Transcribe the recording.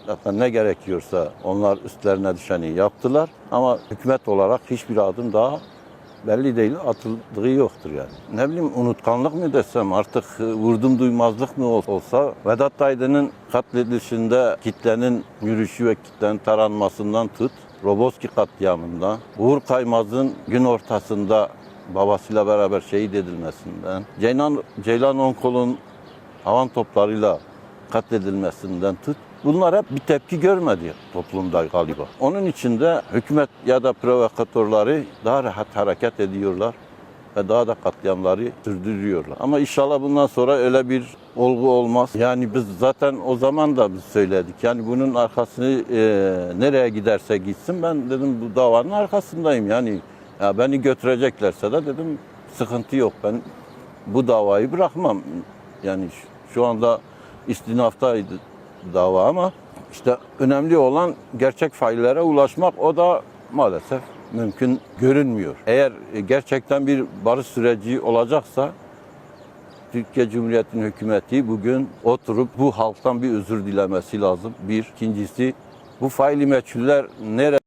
Zaten ne gerekiyorsa onlar üstlerine düşeni yaptılar. Ama hükümet olarak hiçbir adım daha belli değil, atıldığı yoktur yani. Ne bileyim unutkanlık mı desem artık vurdum duymazlık mı olsa Vedat Aydın'ın katledilişinde kitlenin yürüyüşü ve kitlenin taranmasından tut, Roboski katliamında, Uğur Kaymaz'ın gün ortasında babasıyla beraber şehit edilmesinden, Ceylan Onkol'un havan toplarıyla katledilmesinden tut. Bunlar hep bir tepki görmedi toplumda galiba. Onun için de hükümet ya da provokatörleri daha rahat hareket ediyorlar ve daha da katliamları sürdürüyorlar. Ama inşallah bundan sonra öyle bir olgu olmaz. Yani biz zaten o zaman da biz söyledik. Yani bunun arkasını nereye giderse gitsin ben dedim bu davanın arkasındayım. Yani ya beni götüreceklerse de dedim sıkıntı yok. Ben bu davayı bırakmam. Yani şu anda istinaftaydı dava ama işte önemli olan gerçek faillere ulaşmak, o da maalesef mümkün görünmüyor. Eğer gerçekten bir barış süreci olacaksa Türkiye Cumhuriyeti'nin hükümeti bugün oturup bu halktan bir özür dilemesi lazım. Bir. İkincisi bu faili meçhuller nerede